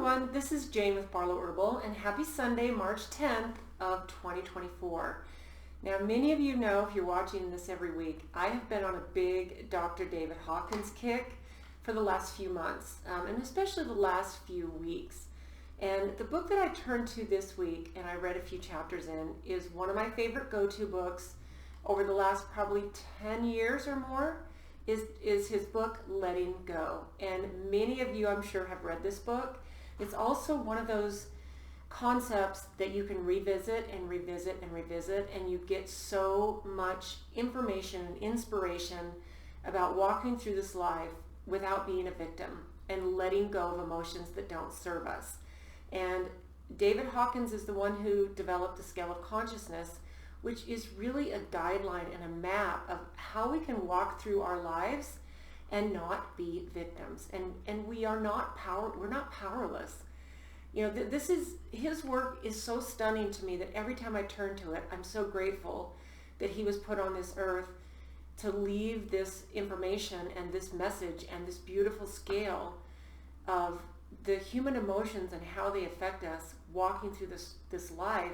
everyone, this is Jane with Barlow Herbal, and happy Sunday, March 10th of 2024. Now, many of you know, if you're watching this every week, I have been on a big Dr. David Hawkins kick for the last few months, and especially the last few weeks. And the book that I turned to this week, and I read a few chapters in, is one of my favorite go-to books over the last probably 10 years or more, is his book, Letting Go. And many of you, I'm sure, have read this book. It's also one of those concepts that you can revisit and revisit and revisit, and you get so much information and inspiration about walking through this life without being a victim and letting go of emotions that don't serve us. And David Hawkins is the one who developed the scale of consciousness, which is really a guideline and a map of how we can walk through our lives and not be victims. And we're not powerless. You know, his work is so stunning to me that every time I turn to it, I'm so grateful that he was put on this earth to leave this information and this message and this beautiful scale of the human emotions and how they affect us walking through this life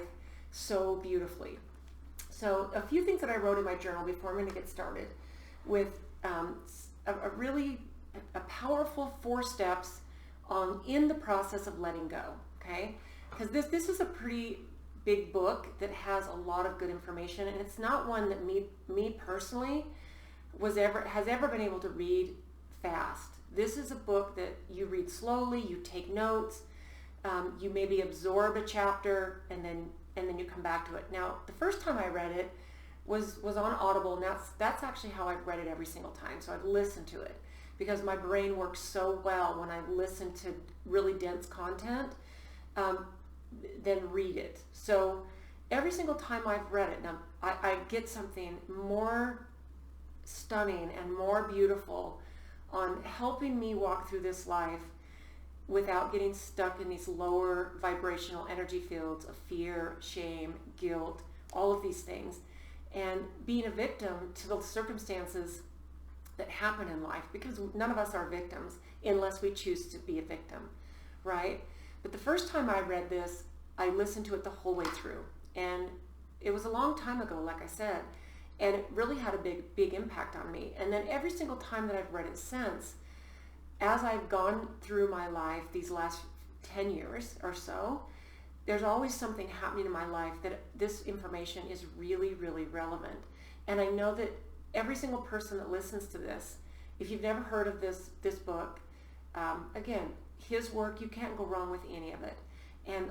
so beautifully. So a few things that I wrote in my journal before I'm going to get started with a powerful 4 steps in the process of letting go, okay? Because this is a pretty big book that has a lot of good information, and it's not one that me personally has ever been able to read fast. This is a book that you read slowly, you take notes, you maybe absorb a chapter, and then you come back to it. Now, the first time I read it was on Audible, and that's actually how I've read it every single time. So I've listened to it because my brain works so well when I listen to really dense content, then read it. So every single time I've read it, now I get something more stunning and more beautiful on helping me walk through this life without getting stuck in these lower vibrational energy fields of fear, shame, guilt, all of these things, and being a victim to the circumstances that happen in life, because none of us are victims unless we choose to be a victim, right? But the first time I read this, I listened to it the whole way through, and it was a long time ago, like I said, and it really had a big impact on me. And then every single time that I've read it since, as I've gone through my life these last 10 years or so, there's always something happening in my life that this information is really, really relevant. And I know that every single person that listens to this, if you've never heard of this book, again, his work, you can't go wrong with any of it. And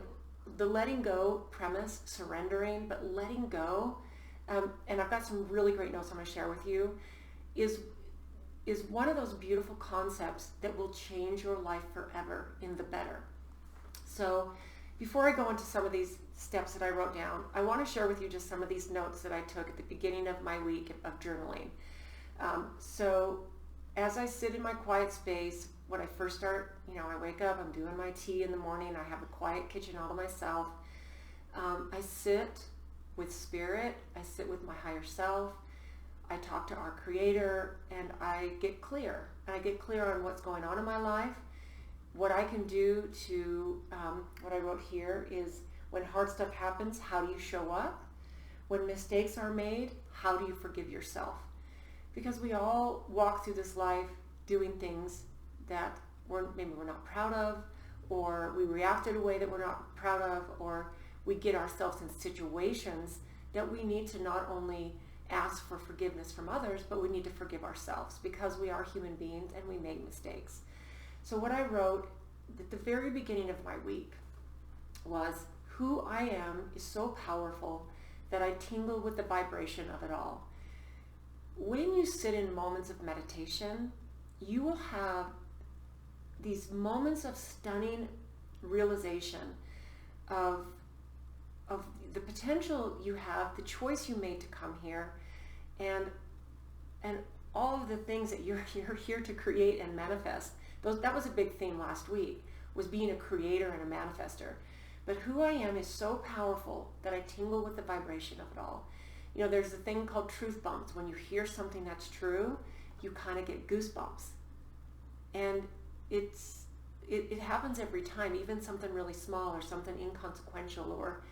the letting go premise, surrendering, but letting go, and I've got some really great notes I'm going to share with you, is one of those beautiful concepts that will change your life forever in the better. So before I go into some of these steps that I wrote down, I want to share with you just some of these notes that I took at the beginning of my week of journaling. So as I sit in my quiet space, when I first start, I wake up, I'm doing my tea in the morning, I have a quiet kitchen all to myself. I sit with spirit, I sit with my higher self, I talk to our Creator, and I get clear. And I get clear on what's going on in my life, what I can do to, what I wrote here is, when hard stuff happens, how do you show up? When mistakes are made, how do you forgive yourself? Because we all walk through this life doing things that maybe we're not proud of, or we react in a way that we're not proud of, or we get ourselves in situations that we need to not only ask for forgiveness from others, but we need to forgive ourselves, because we are human beings and we make mistakes. So what I wrote at the very beginning of my week was, who I am is so powerful that I tingle with the vibration of it all. When you sit in moments of meditation, you will have these moments of stunning realization of the potential you have, the choice you made to come here, and all of the things that you're here to create and manifest. That was a big theme last week, was being a creator and a manifester. But who I am is so powerful that I tingle with the vibration of it all. There's a thing called truth bumps. When you hear something that's true, you kind of get goosebumps. And it's it happens every time, even something really small or something inconsequential, or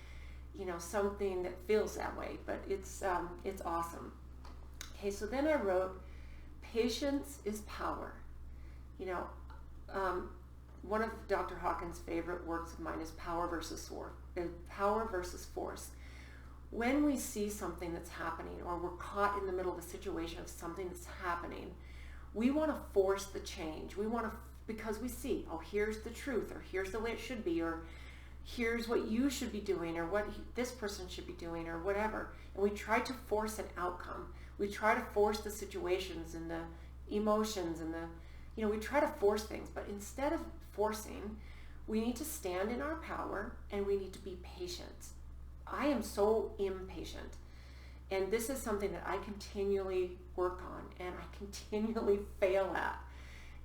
something that feels that way, but it's awesome. Okay, so then I wrote, patience is power. One of Dr. Hawkins' favorite works of mine is Power versus Force. When we see something that's happening, or we're caught in the middle of a situation of something that's happening, we want to force the change. We want to, because we see, oh, here's the truth, or here's the way it should be, or here's what you should be doing, or what this person should be doing, or whatever. And we try to force an outcome. We try to force the situations and the emotions and we try to force things. But instead of forcing, we need to stand in our power, and we need to be patient. I am so impatient. And this is something that I continually work on, and I continually fail at.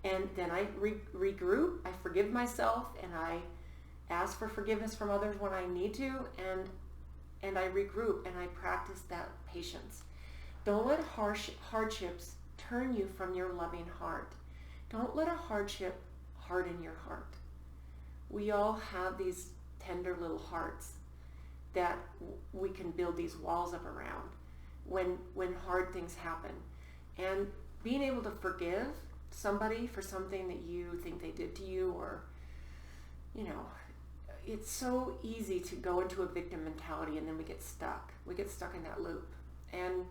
And then I regroup, I forgive myself, and I ask for forgiveness from others when I need to, and I regroup, and I practice that patience. Don't let hardships turn you from your loving heart. Don't let a hardship harden your heart. We all have these tender little hearts that we can build these walls up around when hard things happen. And being able to forgive somebody for something that you think they did to you, or it's so easy to go into a victim mentality, and then we get stuck in that loop. And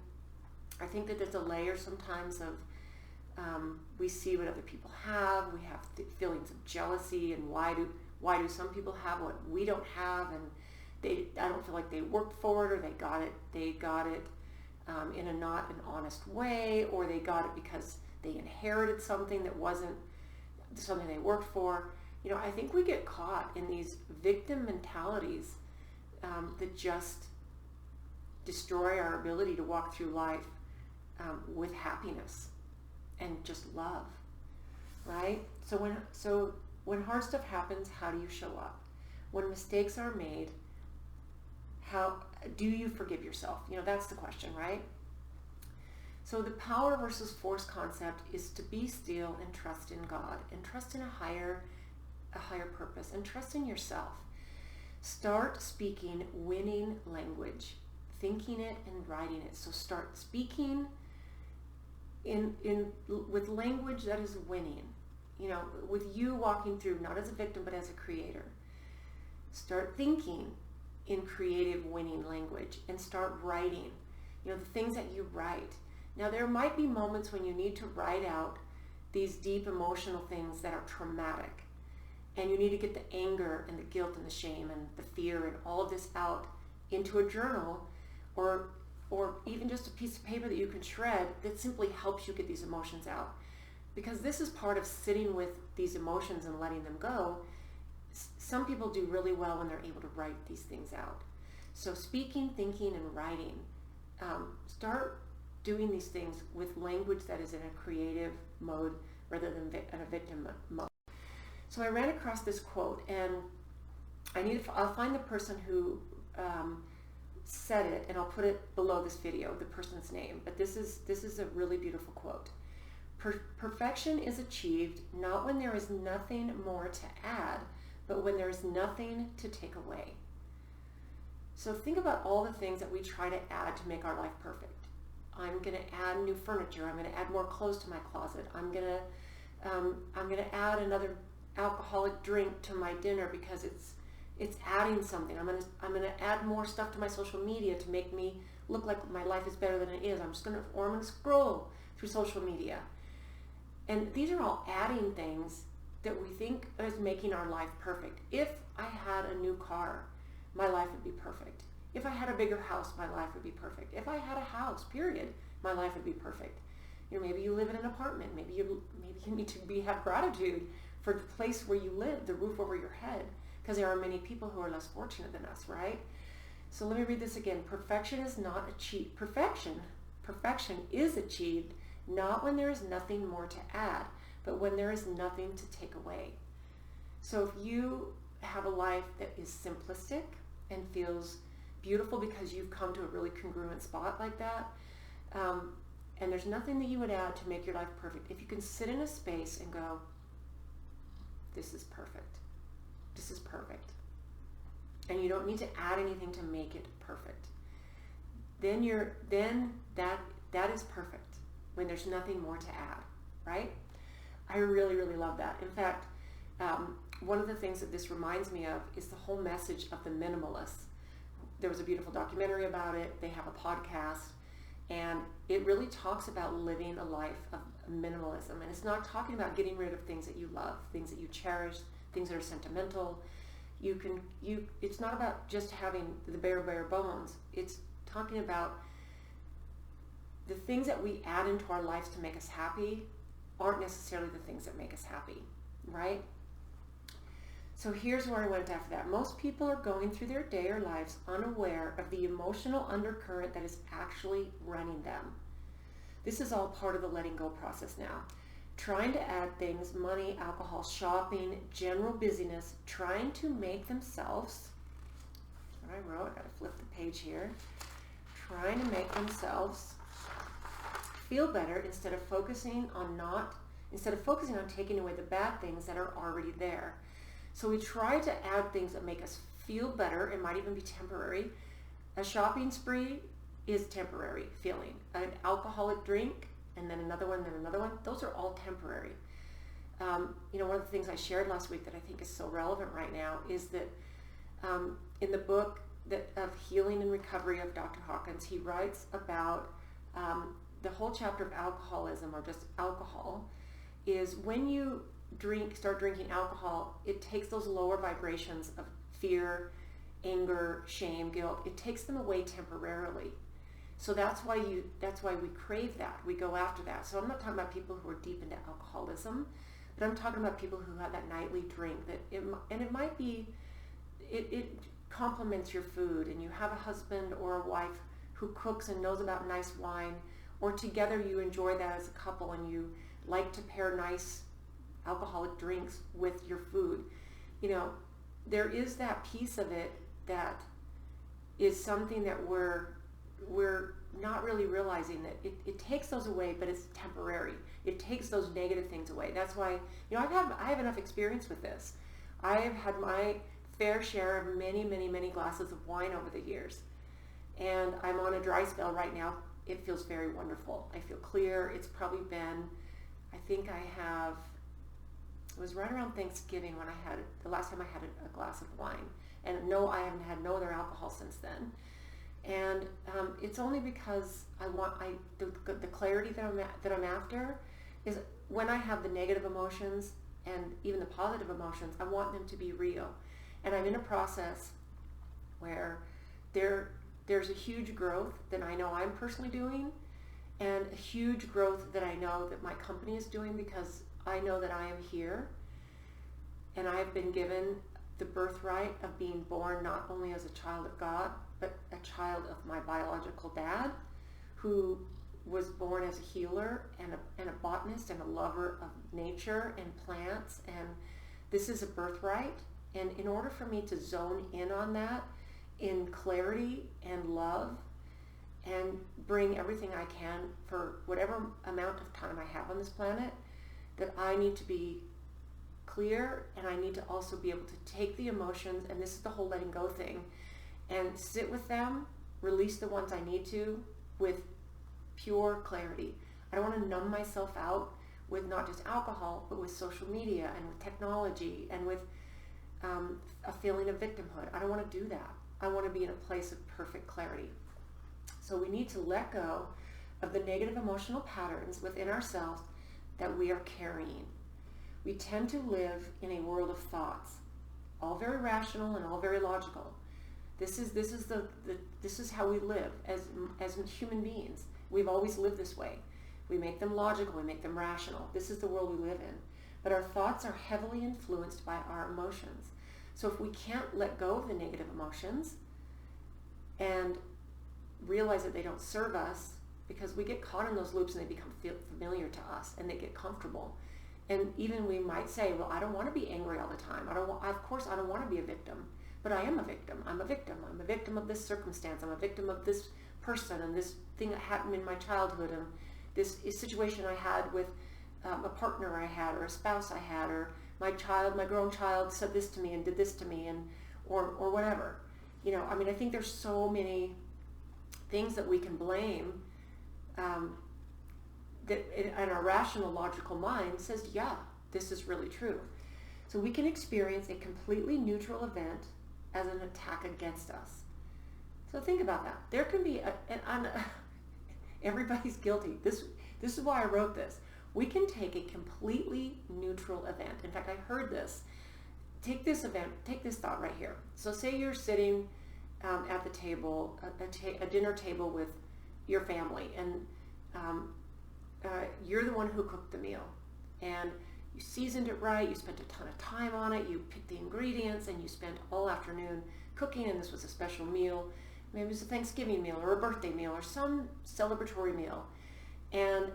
I think that there's a layer sometimes of we see what other people have, we have feelings of jealousy, and why do some people have what we don't have, and I don't feel like they worked for it, or they got it in a not an honest way, or they got it because they inherited something that wasn't something they worked for. I think we get caught in these victim mentalities that just destroy our ability to walk through life with happiness and just love, right? So when hard stuff happens, how do you show up? When mistakes are made, how do you forgive yourself? That's the question, right? So the power versus force concept is to be still and trust in God, and trust in a higher purpose, and trust in yourself. Start speaking winning language, thinking it and writing it. So start speaking with language that is winning, with you walking through, not as a victim, but as a creator. Start thinking in creative winning language, and start writing, the things that you write. Now, there might be moments when you need to write out these deep emotional things that are traumatic, and you need to get the anger and the guilt and the shame and the fear and all of this out into a journal, or even just a piece of paper that you can shred that simply helps you get these emotions out. Because this is part of sitting with these emotions and letting them go. Some people do really well when they're able to write these things out. So speaking, thinking, and writing. Start doing these things with language that is in a creative mode rather than in a victim mode. So I ran across this quote, and I'll find the person who said it, and I'll put it below this video, the person's name. But this is a really beautiful quote. Perfection is achieved not when there is nothing more to add, but when there is nothing to take away. So think about all the things that we try to add to make our life perfect. I'm going to add new furniture. I'm going to add more clothes to my closet. I'm going to add another alcoholic drink to my dinner because it's adding something. I'm going to add more stuff to my social media to make me look like my life is better than it is. I'm going to scroll through social media. And these are all adding things that we think is making our life perfect. If I had a new car, my life would be perfect. If I had a bigger house, my life would be perfect. If I had a house, period, my life would be perfect. Maybe you live in an apartment. Maybe you need to have gratitude for the place where you live, the roof over your head, because there are many people who are less fortunate than us, right? So let me read this again. Perfection is not achieved. Perfection is achieved not when there is nothing more to add, but when there is nothing to take away. So if you have a life that is simplistic and feels beautiful because you've come to a really congruent spot like that, and there's nothing that you would add to make your life perfect, if you can sit in a space and go, this is perfect. This is perfect. And you don't need to add anything to make it perfect. Then that is perfect when there's nothing more to add, right? I really, really love that. In fact, one of the things that this reminds me of is the whole message of the minimalists. There was a beautiful documentary about it. They have a podcast, and it really talks about living a life of minimalism. And it's not talking about getting rid of things that you love, things that you cherish, things that are sentimental. It's not about just having the bare bones. It's talking about the things that we add into our lives to make us happy aren't necessarily the things that make us happy, right? So here's where I went after that. Most people are going through their day or lives unaware of the emotional undercurrent that is actually running them. This is all part of the letting go process now. Trying to add things, money, alcohol, shopping, general busyness, trying to make themselves, what I wrote, I gotta flip the page here, trying to make themselves feel better instead of focusing on taking away the bad things that are already there. So we try to add things that make us feel better. It might even be temporary. A shopping spree is temporary feeling. An alcoholic drink, and then another one, those are all temporary. One of the things I shared last week that I think is so relevant right now is that in the book of Healing and Recovery of Dr. Hawkins, he writes about the whole chapter of alcoholism, or just alcohol, is when you start drinking alcohol, it takes those lower vibrations of fear, anger, shame, guilt, it takes them away temporarily. So that's why we crave that. We go after that. So I'm not talking about people who are deep into alcoholism, but I'm talking about people who have that nightly drink it complements your food, and you have a husband or a wife who cooks and knows about nice wine, or together you enjoy that as a couple and you like to pair nice alcoholic drinks with your food. There is that piece of it that is something that we're not really realizing, that it takes those away, but it's temporary. It takes those negative things away. That's why, I have enough experience with this. I have had my fair share of many, many, many glasses of wine over the years. And I'm on a dry spell right now. It feels very wonderful. I feel clear. It's probably been, it was right around Thanksgiving when the last time I had a glass of wine. And no, I haven't had no other alcohol since then. And it's only because the clarity that I'm after is when I have the negative emotions and even the positive emotions, I want them to be real. And I'm in a process where there's a huge growth that I know I'm personally doing, and a huge growth that I know that my company is doing, because I know that I am here and I've been given the birthright of being born not only as a child of God, but a child of my biological dad, who was born as a healer and a botanist and a lover of nature and plants. And this is a birthright. And in order for me to zone in on that in clarity and love, and bring everything I can for whatever amount of time I have on this planet, that I need to be clear, and I need to also be able to take the emotions, and this is the whole letting go thing, and sit with them, release the ones I need to, with pure clarity. I don't want to numb myself out with not just alcohol, but with social media and with technology and with a feeling of victimhood. I don't want to do that. I want to be in a place of perfect clarity. So we need to let go of the negative emotional patterns within ourselves that we are carrying. We tend to live in a world of thoughts, all very rational and all very logical. This is how we live as human beings. We've always lived this way. We make them logical, we make them rational. This is the world we live in. But our thoughts are heavily influenced by our emotions. So if we can't let go of the negative emotions and realize that they don't serve us, because we get caught in those loops and they become familiar to us and they get comfortable. And even we might say, well, I don't want to be angry all the time. Of course I don't want to be a victim, but I am a victim. I'm a victim. I'm a victim of this circumstance. I'm a victim of this person and this thing that happened in my childhood, and this situation I had with a partner I had, or a spouse I had, or my grown child said this to me and did this to me, and or whatever. I mean, I think there's so many things that we can blame, that in our rational, logical mind says, yeah, this is really true. So we can experience a completely neutral event as an attack against us. So think about that. There can be everybody's guilty. This is why I wrote this. We can take a completely neutral event. In fact, I heard this. Take this thought right here. So say you're sitting at the table, a dinner table with your family, and you're the one who cooked the meal, and you seasoned it right, you spent a ton of time on it, you picked the ingredients, and you spent all afternoon cooking, and this was a special meal. Maybe it was a Thanksgiving meal or a birthday meal or some celebratory meal. And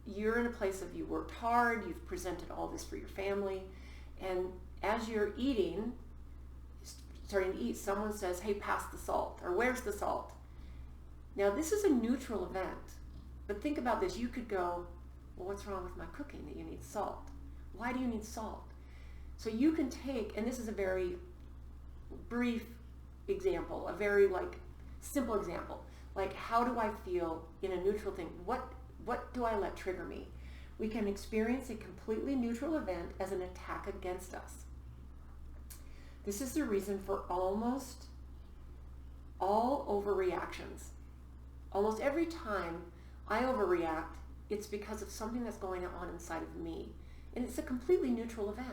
you're in a place of, you worked hard, you've presented all this for your family, and as you're starting to eat, someone says, hey, pass the salt, or where's the salt? Now, this is a neutral event, but think about this. You could go, well, what's wrong with my cooking that you need salt? Why do you need salt? So you can take, and this is a very brief example, a very simple example, how do I feel in a neutral thing? What do I let trigger me? We can experience a completely neutral event as an attack against us. This is the reason for almost all overreactions. Almost every time I overreact, it's because of something that's going on inside of me. And it's a completely neutral event.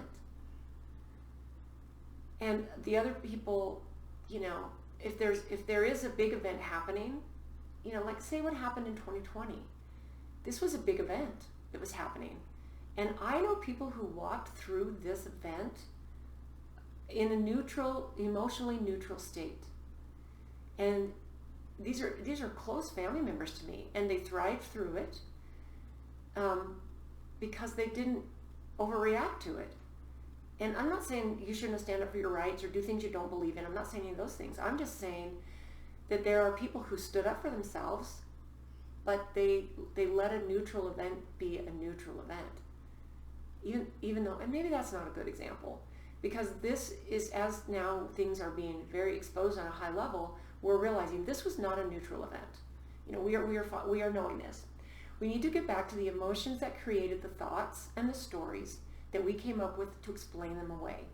And the other people, if there is a big event happening, say what happened in 2020. This was a big event that was happening. And I know people who walked through this event in a neutral, emotionally neutral state. And these are close family members to me, and they thrived through it because they didn't overreact to it. And I'm not saying you shouldn't stand up for your rights or do things you don't believe in. I'm not saying any of those things. I'm just saying that there are people who stood up for themselves, but they let a neutral event be a neutral event. Even though, and maybe that's not a good example, because this is, as now things are being very exposed on a high level, we're realizing this was not a neutral event. We are knowing this. We need to get back to the emotions that created the thoughts and the stories that we came up with to explain them away.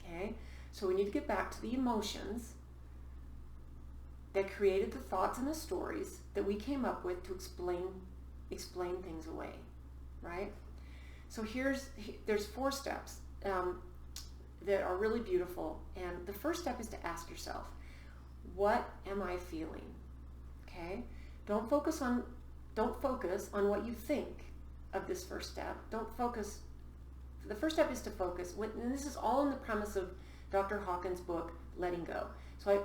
Okay? So we need to get back to the emotions that created the thoughts and the stories that we came up with to explain things away, right? So there's 4 steps that are really beautiful. And the first step is to ask yourself, what am I feeling? Okay? Don't focus on what you think of this first step. The first step is to focus, and this is all in the premise of Dr. Hawkins' book, Letting Go. So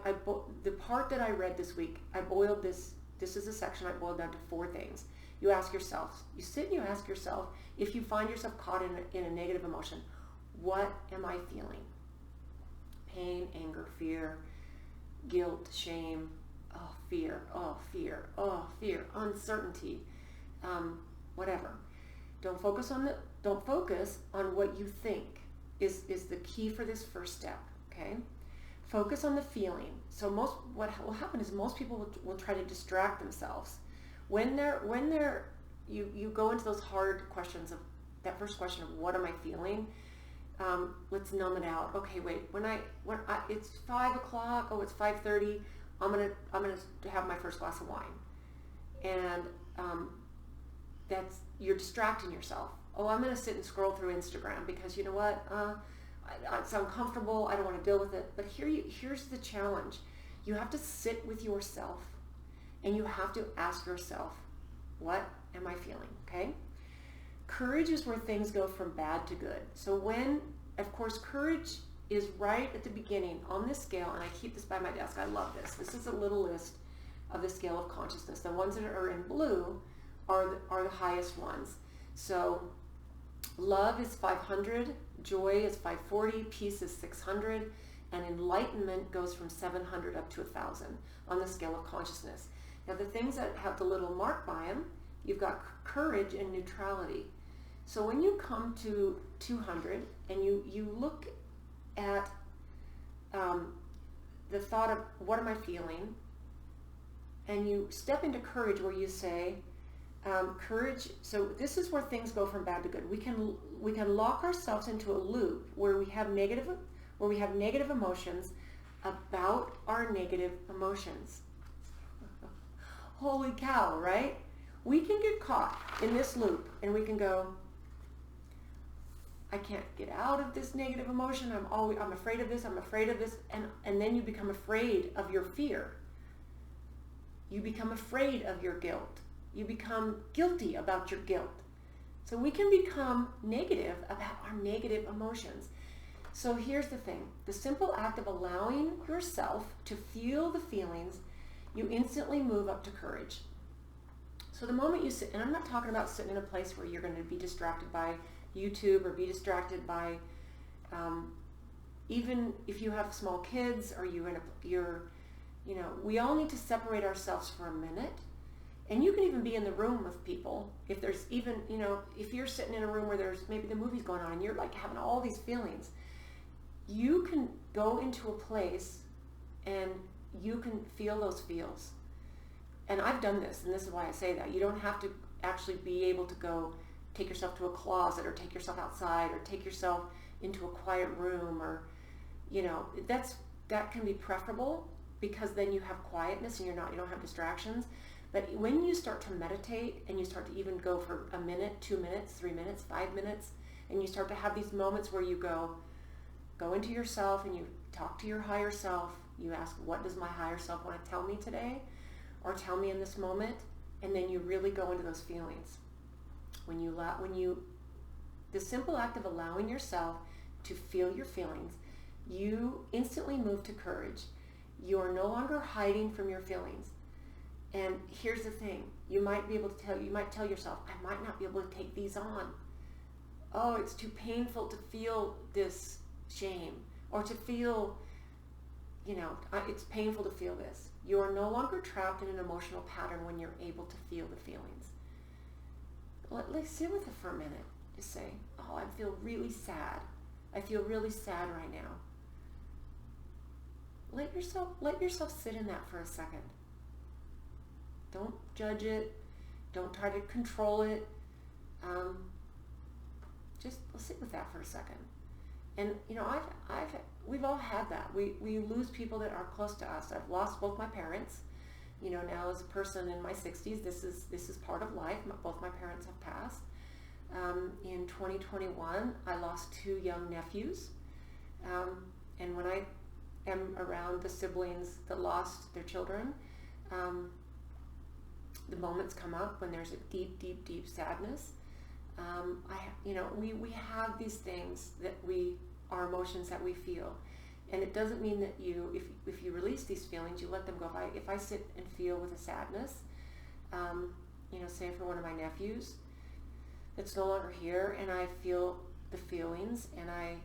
the part that I read this week, I boiled this is a section I boiled down to 4 things. You ask yourself, you sit and you ask yourself, if you find yourself caught in a negative emotion, what am I feeling? Pain, anger, fear, guilt, shame, fear, uncertainty, whatever. Don't focus on what you think is the key for this first step, okay? Focus on the feeling. So what will happen is most people will try to distract themselves. When you go into those hard questions of that first question of what am I feeling, let's numb it out. Okay, wait, when it's 5 o'clock, it's 5:30, I'm gonna have my first glass of wine. And you're distracting yourself. I'm gonna sit and scroll through Instagram because you know what? It's uncomfortable, I don't want to deal with it. But here's the challenge. You have to sit with yourself and you have to ask yourself, what am I feeling? Okay? Courage is where things go from bad to good. So of course, courage is right at the beginning on this scale, and I keep this by my desk. I love this. This is a little list of the scale of consciousness. The ones that are in blue are the highest ones. So love is 500, joy is 540, peace is 600, and enlightenment goes from 700 up to 1,000 on the scale of consciousness. Now the things that have the little mark by them, you've got courage and neutrality. So when you come to 200 and you look at the thought of what am I feeling, and you step into courage where you say, courage, so this is where things go from bad to good. We can lock ourselves into a loop where we have negative emotions about our negative emotions. Holy cow, right? We can get caught in this loop and we can go, I can't get out of this negative emotion. I'm afraid of this. I'm afraid of this. And then you become afraid of your fear. You become afraid of your guilt. You become guilty about your guilt. So we can become negative about our negative emotions. So here's the thing. The simple act of allowing yourself to feel the feelings, you instantly move up to courage. So the moment you sit, and I'm not talking about sitting in a place where you're going to be distracted by YouTube or be distracted by, even if you have small kids or we all need to separate ourselves for a minute. And you can even be in the room with people. If there's even, if you're sitting in a room where there's maybe the movie's going on and you're like having all these feelings, you can go into a place and you can feel those feels. And I've done this, and this is why I say that. You don't have to actually be able to go take yourself to a closet or take yourself outside or take yourself into a quiet room, or, that can be preferable, because then you have quietness and you don't have distractions. But when you start to meditate and you start to even go for a minute, 2 minutes, 3 minutes, 5 minutes, and you start to have these moments where you go into yourself and you talk to your higher self, you ask, what does my higher self want to tell me today, or tell me in this moment? And then you really go into those feelings. The simple act of allowing yourself to feel your feelings, you instantly move to courage. You are no longer hiding from your feelings. And here's the thing, you might tell yourself, I might not be able to take these on. Oh, it's too painful to feel this shame, or to feel, it's painful to feel this. You are no longer trapped in an emotional pattern when you're able to feel the feelings. Let's sit with it for a minute. Just say, oh, I feel really sad. I feel really sad right now. Let yourself sit in that for a second. Don't judge it. Don't try to control it. Just sit with that for a second. And we've all had that. We lose people that are close to us. I've lost both my parents. Now as a person in my 60s, this is part of life. Both my parents have passed. In 2021, I lost 2 young nephews. And when I am around the siblings that lost their children, the moments come up when there's a deep, deep, deep sadness. We have these things that are emotions that we feel. And it doesn't mean that if you release these feelings, you let them go. If I sit and feel with a sadness, say for one of my nephews that's no longer here, and I feel the feelings and I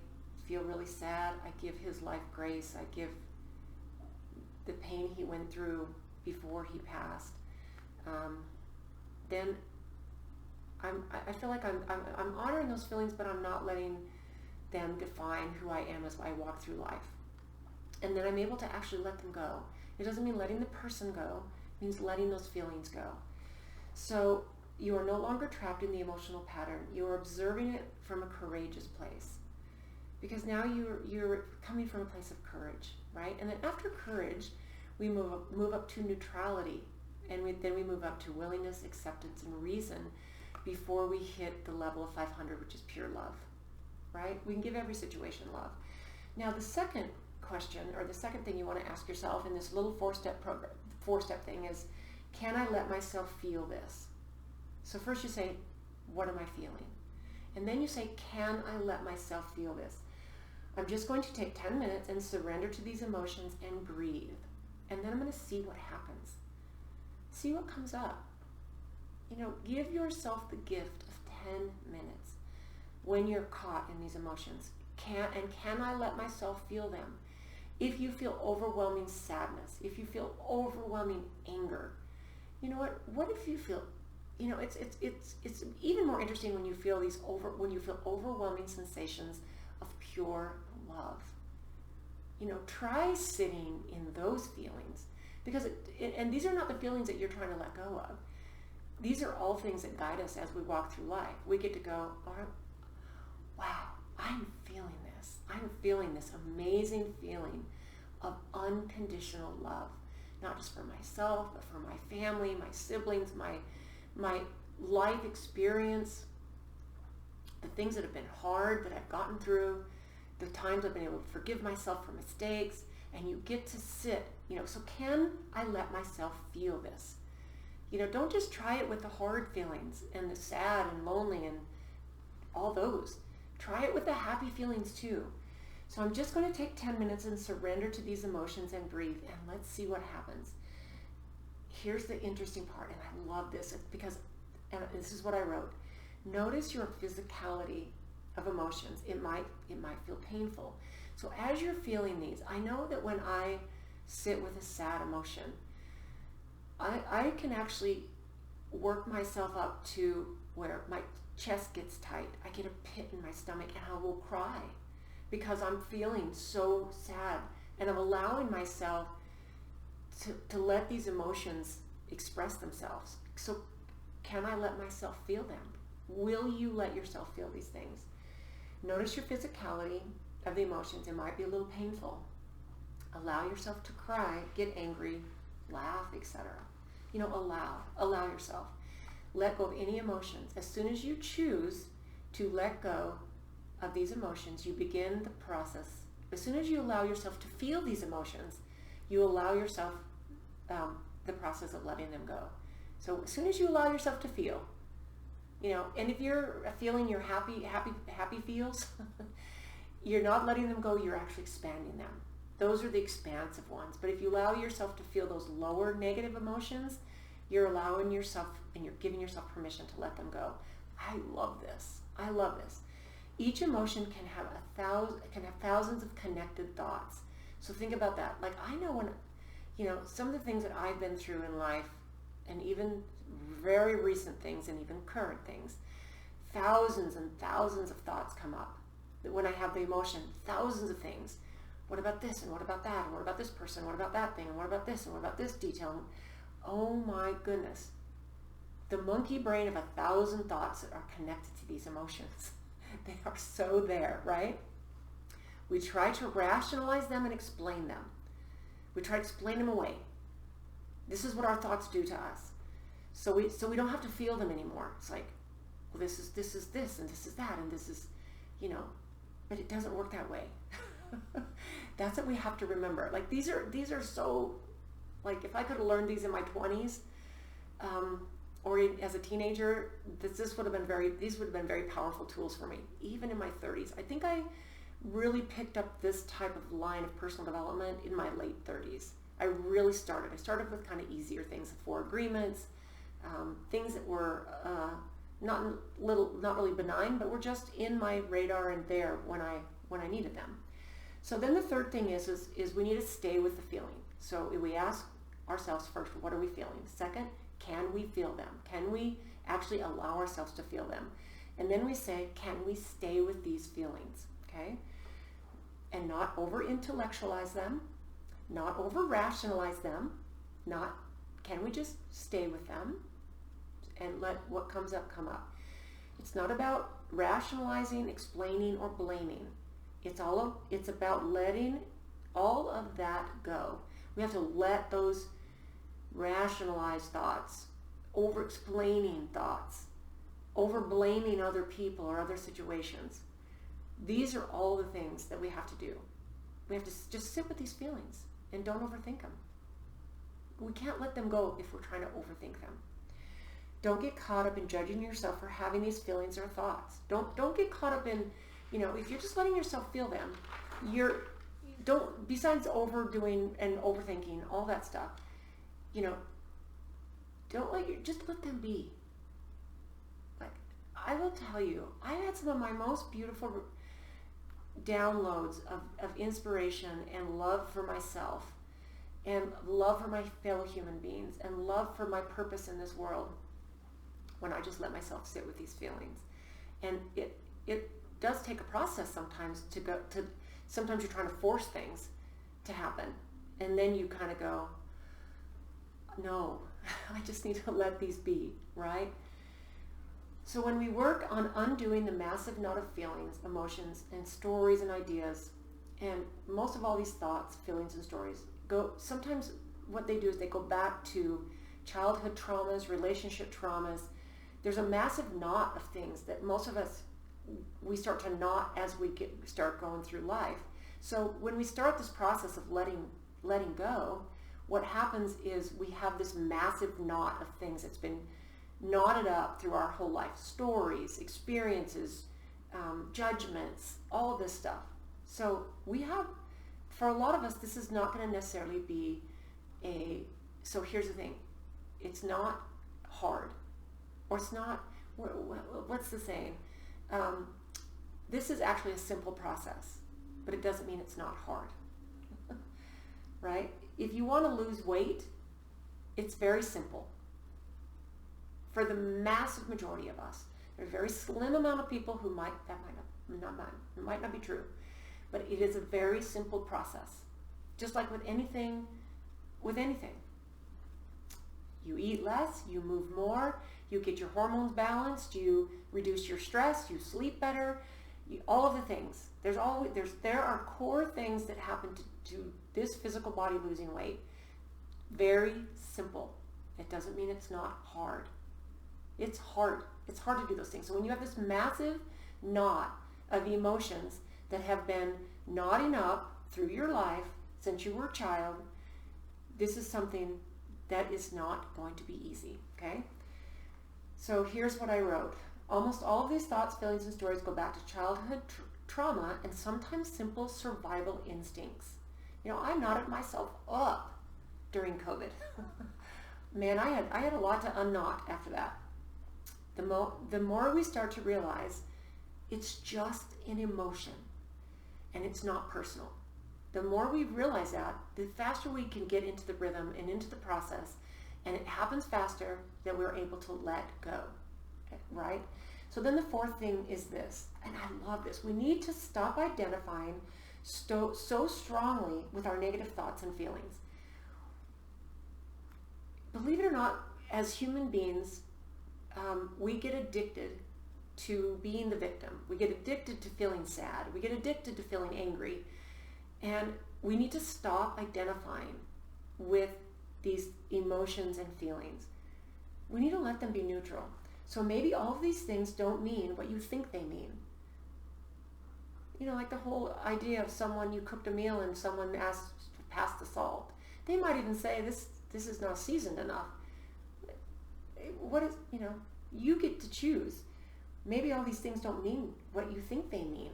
feel really sad, I give his life grace. I give the pain he went through before he passed. Then I feel like I'm honoring those feelings, but I'm not letting them define who I am as I walk through life. And then I'm able to actually let them go. It doesn't mean letting the person go. It means letting those feelings go. So you are no longer trapped in the emotional pattern. You are observing it from a courageous place. Because now you're coming from a place of courage, right? And then after courage, we move up to neutrality. And then we move up to willingness, acceptance, and reason before we hit the level of 500, which is pure love, right? We can give every situation love. Now, the second question, or the second thing you want to ask yourself in this little four-step thing is, can I let myself feel this? So first you say, what am I feeling? And then you say, can I let myself feel this? I'm just going to take 10 minutes and surrender to these emotions and breathe. And then I'm going to see what happens. See what comes up. Give yourself the gift of 10 minutes when you're caught in these emotions. Can I let myself feel them? If you feel overwhelming sadness, if you feel overwhelming anger, what if you feel it's even more interesting when you feel overwhelming sensations of pure love. Try sitting in those feelings, because and these are not the feelings that you're trying to let go of. These are all things that guide us as we walk through life. We get to go, wow, I'm feeling this amazing feeling of unconditional love, not just for myself, but for my family, my siblings, my life experience, the things that have been hard that I've gotten through, the times I've been able to forgive myself for mistakes, and you get to sit, so can I let myself feel this? Don't just try it with the hard feelings and the sad and lonely and all those. Try it with the happy feelings too. So I'm just going to take 10 minutes and surrender to these emotions and breathe, and let's see what happens. Here's the interesting part, and I love this because, and this is what I wrote. Notice your physicality of emotions. It might feel painful. So as you're feeling these, I know that when I sit with a sad emotion, I can actually work myself up to where my chest gets tight. I get a pit in my stomach and I will cry because I'm feeling so sad, and I'm allowing myself to let these emotions express themselves. So can I let myself feel them? Will you let yourself feel these things? Notice your physicality of the emotions. It might be a little painful. Allow yourself to cry, get angry, laugh, etc. Allow yourself. Let go of any emotions. As soon as you choose to let go of these emotions, you begin the process. As soon as you allow yourself to feel these emotions, you allow yourself the process of letting them go. So as soon as you allow yourself to feel, and if you're feeling your happy feels, you're not letting them go, you're actually expanding them. Those are the expansive ones. But if you allow yourself to feel those lower negative emotions, you're allowing yourself and you're giving yourself permission to let them go. I love this. Each emotion can have thousands of connected thoughts. So think about that. Like, I know when, some of the things that I've been through in life, and even very recent things and even current things, thousands and thousands of thoughts come up. That when I have the emotion, thousands of things. What about this, and what about that, and what about this person, what about that thing, and what about this, and what about this detail? Oh my goodness. The monkey brain of 1,000 thoughts that are connected to these emotions. They are so there, right? We try to rationalize them and explain them. We try to explain them away. This is what our thoughts do to us. So we don't have to feel them anymore. It's like, well, this is this, and this is that, and this is, but it doesn't work that way. That's what we have to remember. Like, these are so, like, if I could have learned these in my 20s, or as a teenager, these would have been very powerful tools for me. Even in my 30s, I think I really picked up this type of line of personal development in my late 30s. I started with kind of easier things, the 4 agreements, things that were not really benign, but were just in my radar and there when I needed them. So then the third thing is we need to stay with the feeling. So we ask ourselves first, what are we feeling? Second, can we feel them? Can we actually allow ourselves to feel them? And then we say, can we stay with these feelings? Okay? And not over-intellectualize them, not over-rationalize them, can we just stay with them and let what comes up come up? It's not about rationalizing, explaining, or blaming. It's about letting all of that go. We have to let those rationalized thoughts, over-explaining thoughts, over-blaming other people or other situations. These are all the things that we have to do. We have to just sit with these feelings and don't overthink them. We can't let them go if we're trying to overthink them. Don't get caught up in judging yourself for having these feelings or thoughts. Don't get caught up in, if you're just letting yourself feel them, besides overdoing and overthinking, all that stuff, just let them be. Like, I will tell you, I had some of my most beautiful downloads of inspiration and love for myself and love for my fellow human beings and love for my purpose in this world when I just let myself sit with these feelings. And it does take a process sometimes sometimes you're trying to force things to happen. And then you kind of go, no, I just need to let these be, right? So when we work on undoing the massive knot of feelings, emotions, and stories and ideas, and most of all these thoughts, feelings, and stories, sometimes what they do is they go back to childhood traumas, relationship traumas. There's a massive knot of things that most of us, we start to knot as we start going through life. So when we start this process of letting go, what happens is we have this massive knot of things that's been knotted up through our whole life. Stories, experiences, judgments, all of this stuff. So for a lot of us, this is not going to necessarily be so here's the thing. It's not hard. Or it's not, what's the saying? This is actually a simple process, but it doesn't mean it's not hard. Right? If you want to lose weight, it's very simple. For the massive majority of us, there's a very slim amount of people who might not be true, but it is a very simple process. Just like with anything, you eat less, you move more, you get your hormones balanced, you reduce your stress, you sleep better, all of the things. There are core things that happen to this physical body losing weight. Very simple. It doesn't mean it's not hard. It's hard. It's hard to do those things. So when you have this massive knot of emotions that have been knotting up through your life since you were a child, this is something that is not going to be easy, okay? So here's what I wrote. Almost all of these thoughts, feelings, and stories go back to childhood trauma and sometimes simple survival instincts. I knotted myself up during COVID. Man, I had a lot to unknot after that. The more we start to realize it's just an emotion and it's not personal. The more we realize that, the faster we can get into the rhythm and into the process, and it happens faster that we're able to let go, right? So then the fourth thing is this, and I love this. We need to stop identifying so strongly with our negative thoughts and feelings. Believe it or not, as human beings, we get addicted to being the victim. We get addicted to feeling sad. We get addicted to feeling angry. And we need to stop identifying with these emotions and feelings. We need to let them be neutral. So maybe all of these things don't mean what you think they mean. Like the whole idea of someone, you cooked a meal and someone asked to pass the salt. They might even say, this is not seasoned enough. You get to choose. Maybe all these things don't mean what you think they mean.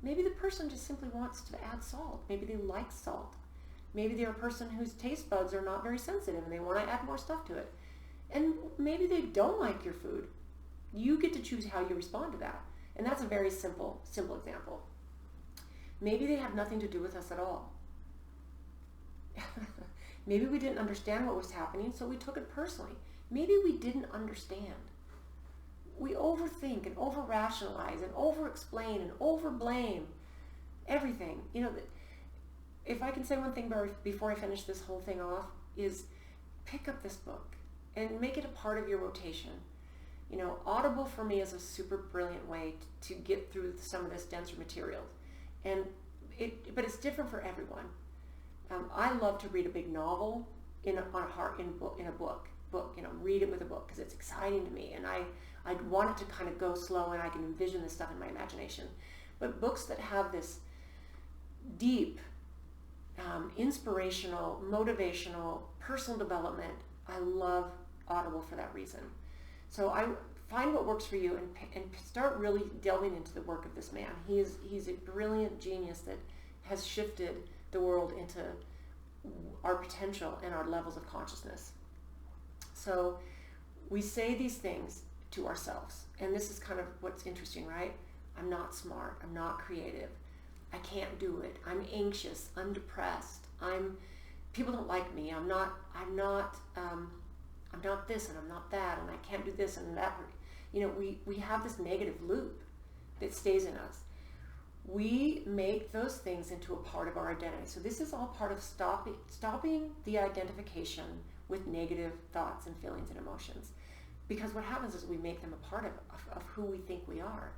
Maybe the person just simply wants to add salt. Maybe they like salt. Maybe they're a person whose taste buds are not very sensitive and they want to add more stuff to it. And maybe they don't like your food. You get to choose how you respond to that. And that's a very simple example. Maybe they have nothing to do with us at all. Maybe we didn't understand what was happening, so we took it personally. Maybe we didn't understand. We overthink and over-rationalize and over-explain and over-blame everything. If I can say one thing before I finish this whole thing off, is pick up this book and make it a part of your rotation. Audible for me is a super brilliant way to get through some of this denser material. But it's different for everyone. I love to read a big novel in a book. Read it with a book because it's exciting to me, and I'd want it to kind of go slow and I can envision this stuff in my imagination. But books that have this deep, inspirational, motivational, personal development, I love Audible for that reason. So I find what works for you and start really delving into the work of this man. He's a brilliant genius that has shifted the world into our potential and our levels of consciousness. So we say these things to ourselves, and this is kind of what's interesting, right? I'm not smart. I'm not creative. I can't do it. I'm anxious. I'm depressed. People don't like me. I'm not I'm not this and I'm not that and I can't do this and that. We have this negative loop that stays in us. We make those things into a part of our identity. So this is all part of stopping the identification with negative thoughts and feelings and emotions. Because what happens is we make them a part of who we think we are.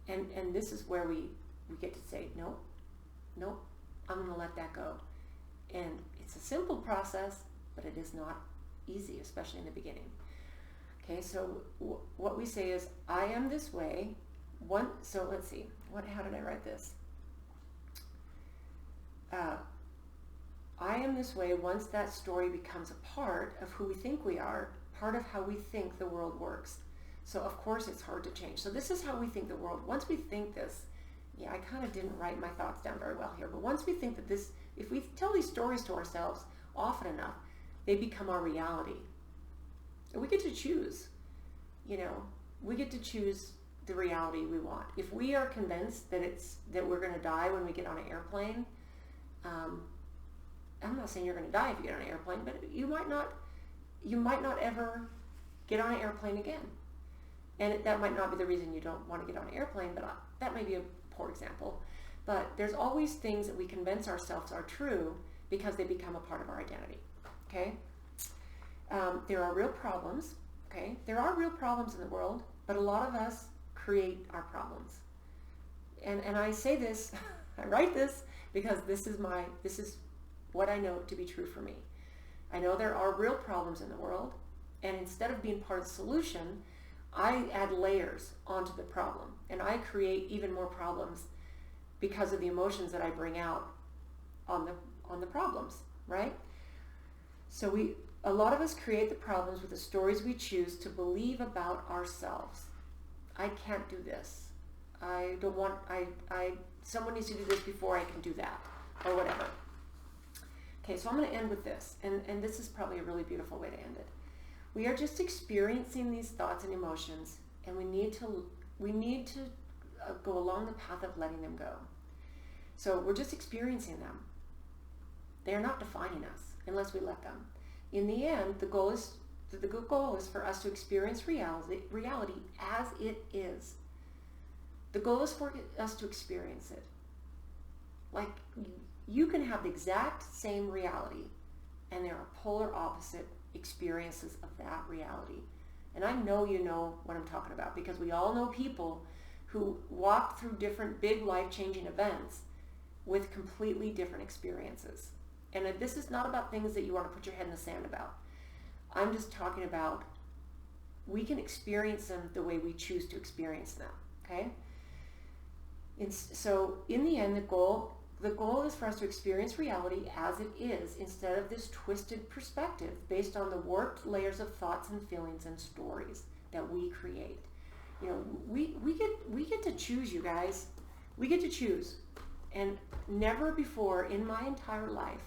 And this is where we get to say, nope, I'm going to let that go. And it's a simple process, but it is not easy, especially in the beginning. Okay, so what we say is, I am this way. So let's see, how did I write this? I am this way once that story becomes a part of who we think we are, part of how we think the world works. So of course it's hard to change. So this is how we think the world. Once we think this, I kind of didn't write my thoughts down very well here, but once we think that this, if we tell these stories to ourselves often enough, they become our reality. And we get to choose, we get to choose the reality we want. If we are convinced that we're going to die when we get on an airplane, I'm not saying you're going to die if you get on an airplane, but you might not ever get on an airplane again. And that might not be the reason you don't want to get on an airplane, but that may be a poor example. But there's always things that we convince ourselves are true because they become a part of our identity. Okay? There are real problems. Okay? There are real problems in the world, but a lot of us create our problems. And I say this, I write this because this is what I know to be true for me. I know there are real problems in the world, and instead of being part of the solution, I add layers onto the problem, and I create even more problems because of the emotions that I bring out on the problems, right? So a lot of us create the problems with the stories we choose to believe about ourselves. I can't do this. I don't want, someone needs to do this before I can do that, or whatever. Okay, so I'm going to end with this, and this is probably a really beautiful way to end it. We are just experiencing these thoughts and emotions, and we need to go along the path of letting them go. So we're just experiencing them. They are not defining us unless we let them. In the end, the goal is for us to experience reality as it is. The goal is for us to experience it. Like, you can have the exact same reality, and there are polar opposite experiences of that reality. And I know you know what I'm talking about, because we all know people who walk through different big life-changing events with completely different experiences. And this is not about things that you want to put your head in the sand about. I'm just talking about we can experience them the way we choose to experience them, okay? And so in the end, the goal is for us to experience reality as it is, instead of this twisted perspective based on the warped layers of thoughts and feelings and stories that we create. We get to choose, you guys. We get to choose. And never before in my entire life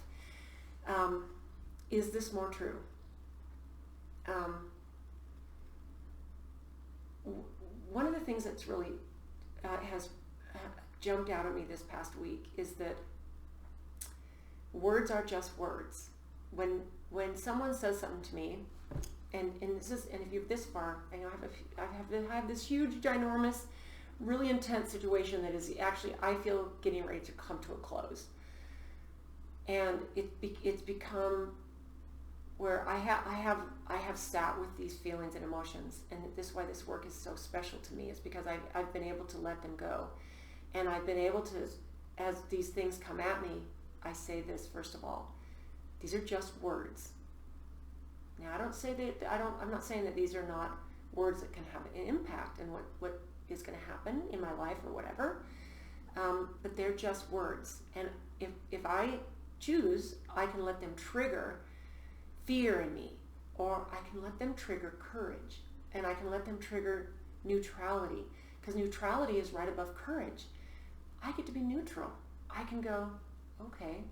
is this more true. One of the things that's really has jumped out at me this past week is that words are just words. When someone says something to me, and if you're this far, I have this huge, ginormous, really intense situation that is actually, I feel, getting ready to come to a close, and it's become where I have sat with these feelings and emotions, and this is why this work is so special to me, is because I've been able to let them go. And I've been able to, as these things come at me, I say this, first of all, these are just words. Now, I'm not saying that these are not words that can have an impact in what is going to happen in my life or whatever, but they're just words. And if I choose, I can let them trigger fear in me, or I can let them trigger courage, and I can let them trigger neutrality, because neutrality is right above courage. I get to be neutral. I can go, okay.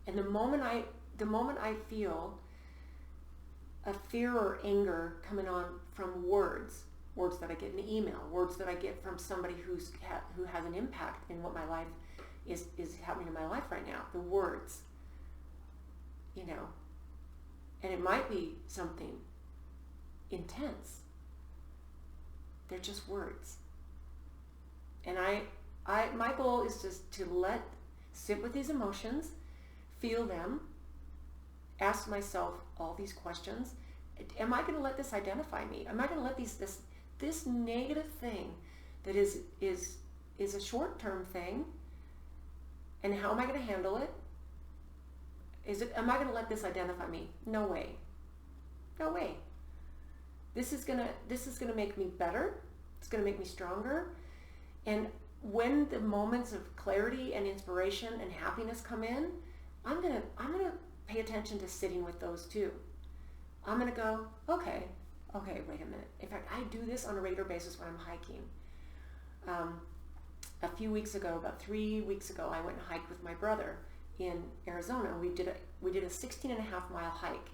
And the moment I feel a fear or anger coming on from words that I get in an email, words that I get from somebody who has an impact in what my life is happening in my life right now, the words, And it might be something intense. They're just words. And my goal is just to sit with these emotions, feel them, ask myself all these questions. Am I going to let this identify me? Am I going to let this negative thing that is a short-term thing, and how am I going to handle it? Am I going to let this identify me? No way. No way. This is going to make me better. It's going to make me stronger. And when the moments of clarity and inspiration and happiness come in, I'm going to pay attention to sitting with those too. I'm going to go, okay, wait a minute. In fact, I do this on a regular basis when I'm hiking. A few weeks ago, about 3 weeks ago, I went and hiked with my brother in Arizona. We did a 16.5-mile hike,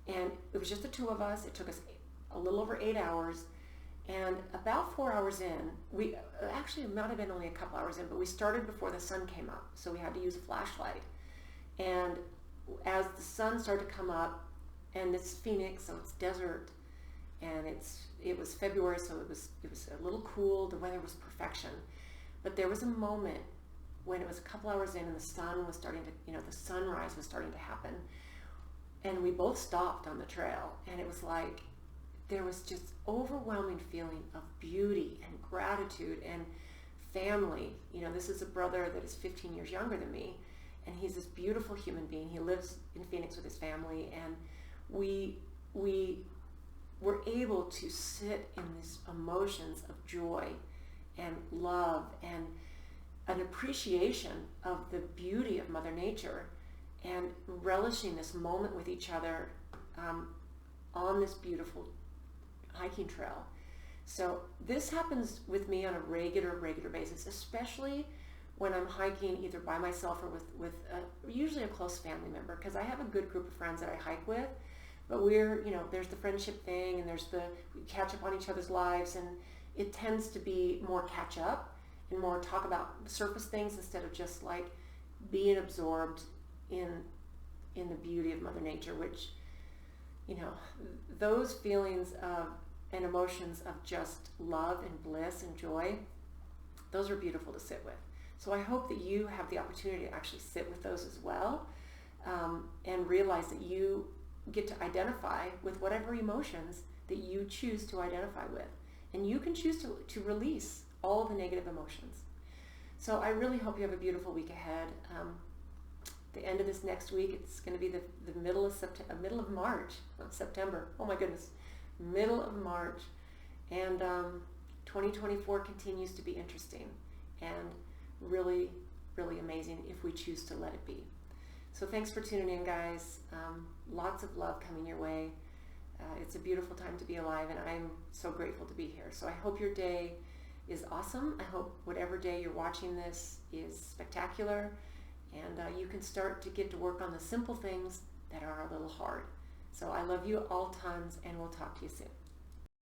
and it was just the two of us. It took us a little over 8 hours, and about 4 hours in, it might have been only a couple hours in, but we started before the sun came up, so we had to use a flashlight. And as the sun started to come up, and it's Phoenix, so it's desert, and it was February, so it was a little cool. The weather was perfection, but there was a moment when it was a couple hours in, and the sun was starting to, the sunrise was starting to happen, and we both stopped on the trail, and it was like there was just overwhelming feeling of beauty and gratitude and family. This is a brother that is 15 years younger than me, and he's this beautiful human being. He lives in Phoenix with his family, and we were able to sit in these emotions of joy and love and an appreciation of the beauty of Mother Nature, and relishing this moment with each other on this beautiful hiking trail. So this happens with me on a regular basis, especially when I'm hiking either by myself or with usually a close family member, because I have a good group of friends that I hike with, but there's the friendship thing, and we catch up on each other's lives, and it tends to be more catch up and more talk about surface things instead of just like being absorbed in the beauty of Mother Nature, which, those feelings of and emotions of just love and bliss and joy, those are beautiful to sit with. So I hope that you have the opportunity to actually sit with those as well, and realize that you get to identify with whatever emotions that you choose to identify with. And you can choose to release all of the negative emotions. So I really hope you have a beautiful week ahead. The end of this next week, it's going to be the middle of September. Oh my goodness, middle of March. And 2024 continues to be interesting and really, really amazing if we choose to let it be. So thanks for tuning in, guys. Lots of love coming your way. It's a beautiful time to be alive, and I'm so grateful to be here. So I hope your day is awesome. I hope whatever day you're watching this is spectacular, and you can start to get to work on the simple things that are a little hard. So I love you all tons, and we'll talk to you soon.